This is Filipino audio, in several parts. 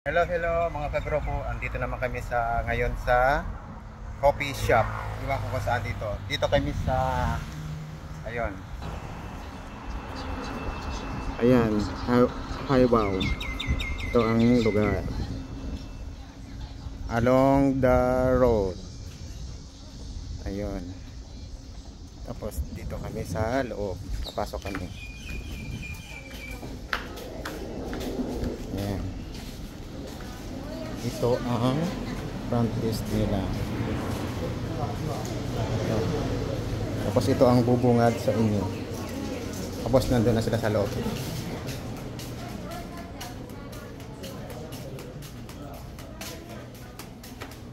Hello, hello mga kagrupo. Andito naman kami ngayon sa coffee shop. Iwan ko kung saan dito. Dito kami sa ayun. Ayan, Highbow. Ito ang lugar. Along the road. Ayun. Tapos dito kami sa loob. Papasok kami. Ayan. Ito ang front desk nila. Ito. Tapos ito ang bubungad sa inyo. Tapos nandun na sila sa loob.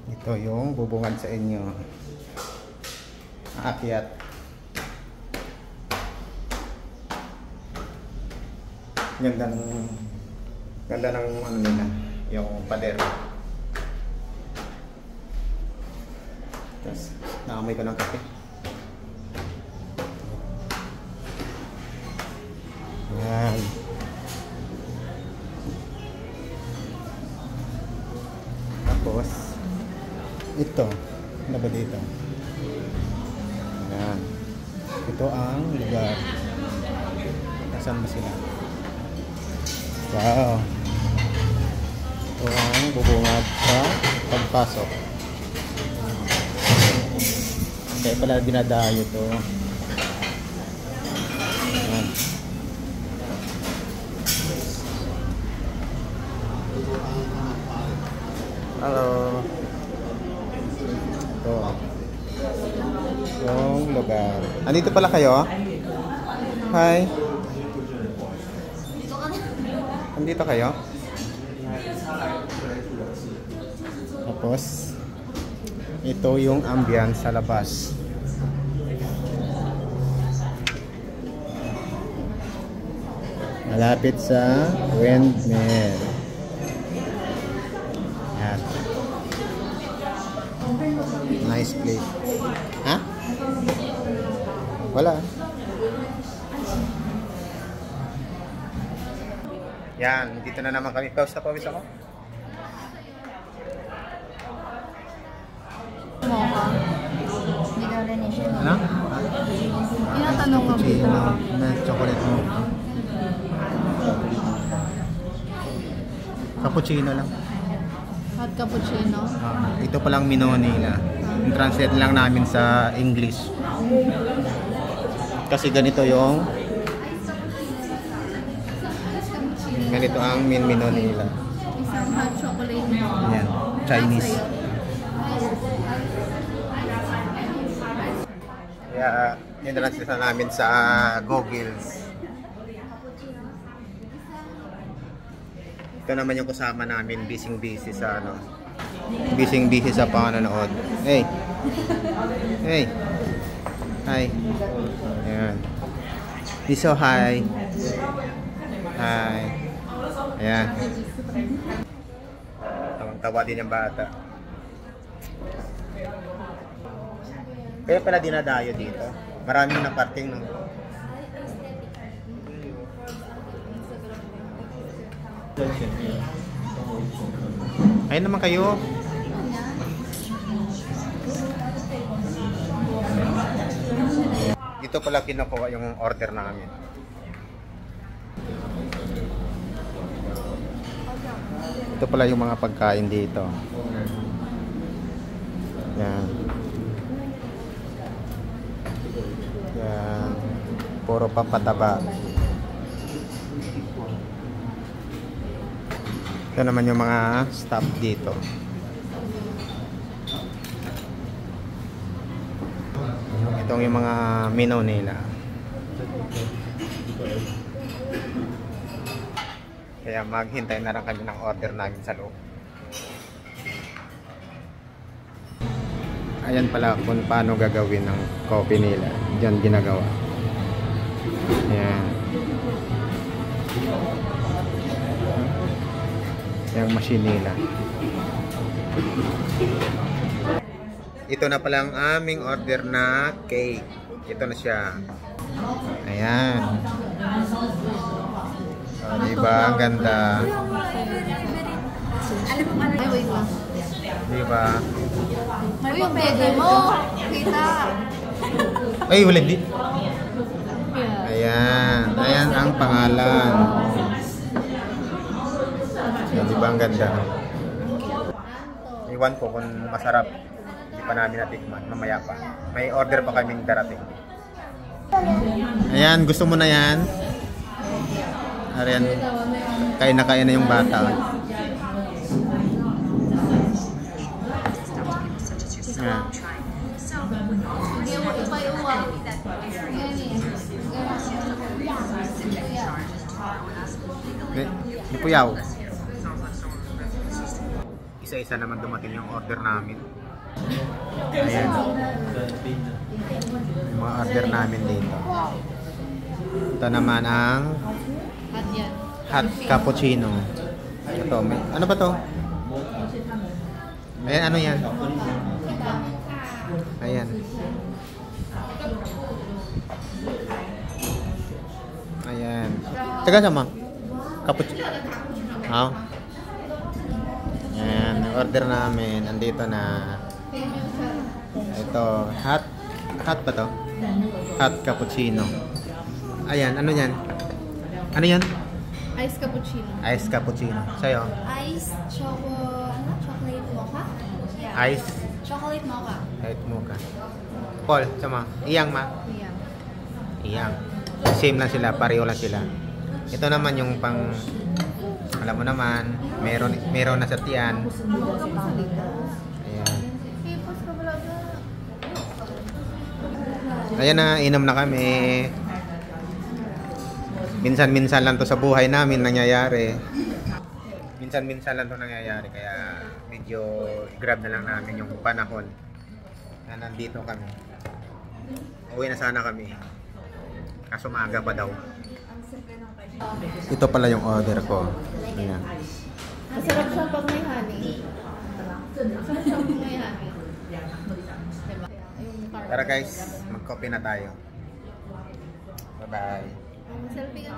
Ito yung bubungad sa inyo. Aakyat. Ganda ng ano nila, yung pader. Tapos naamoy ko ng kape. Yan. Tapos ito, ano ba dito? Yan. Ito ang lugar. Nasaan ba sila? Wow. Ito ang bubungad sa pagpasok. Kaya pala dinadayo to. Ayan. Hello. Ito. Yung lugar. Andito pala kayo? Hi. Andito kayo? Tapos ito yung ambience sa labas. Malapit sa windmill. Yan. Nice place. Ha? Wala. Yan, dito na naman kami. Pause na pawis ako. Hindi daw rin siya. Ano? Tinatanong ko dito. Na chocolate mo. Cappuccino lang. Hot cappuccino. Ito palang menu nila. Translate lang namin sa English. Kasi ganito yung ganito ang menu nila. Isang hot chocolate. Yan, Chinese. Kaya in-translate na namin sa Googles. Ito naman yung kasama namin, busy sa ano. Busy sa panonood. Hey. Hey. Hi. Ayan. So hi. Hi. Ayan. Tawang-tawa din yung bata. Kaya pala dinadayo dito. Maraming na parking no. Ayun naman kayo. Dito pala kinukuha yung order namin. Ito pala yung mga pagkain dito. Yan. Yan. Puro pampataba. Ito naman yung mga staff dito. Itong yung mga menu nila. Kaya maghintay na lang kami ng order namin sa loob. Ayan pala kung paano gagawin ng coffee nila. Diyan ginagawa. Ayan. Yung machine nila. Ito na pala ang aming order na cake. Ito na siya. Ayan. O, diba? Ang ganda. Ay, wait lang. Di ba? Uy, yung pwede mo. Kita. Ay, wala di. Yeah. Ayan. Ayan ang pangalan. Yan, di ba ang ganda? Iwan ko kung masarap. Hindi pa namin natikman. Mamaya pa. May order pa kaming darating. Ayan, gusto mo na yan? Ayan. Kain na yung bata. Ayan. Hindi mo ipay-uwa. Di puyaw. Isa-isa naman dumating yung order namin. Ayan. Yung mga order namin dito. Ito naman ang Hot yan. hot cappuccino. Ito, may, ano ba to? Ayan, ano yan? Ayan. Ayan. Teka sama. Cappuccino. Oh. Ayan, yung order namin. Andito na. Ito, hot ba to? Hot cappuccino. Ayan, ano yan? Ano yan? Ice cappuccino. Ice cappuccino. Sa'yo? Ice chocolate mocha? Yeah. Ice. Chocolate mocha. Kahit mocha. Paul, sama. Iyang ma. Yeah. Iyang. Same lang sila, pareho lang sila. Ito naman yung pang, alam mo naman, meron na sa tiyan. Ayan. Ayan na, inom na kami. Minsan-minsan lang to sa buhay namin nangyayari. Minsan-minsan lang to nangyayari, kaya medyo grab na lang namin yung panahon na nandito kami. Uwi na sana kami. Kaso maaga pa daw. Ito pala yung order ko. Ayan. Masarap siya pag may honey. Masarap siya pag may honey. Diba? Tara guys, mag-coffee na tayo. Bye-bye. Selfie ka na.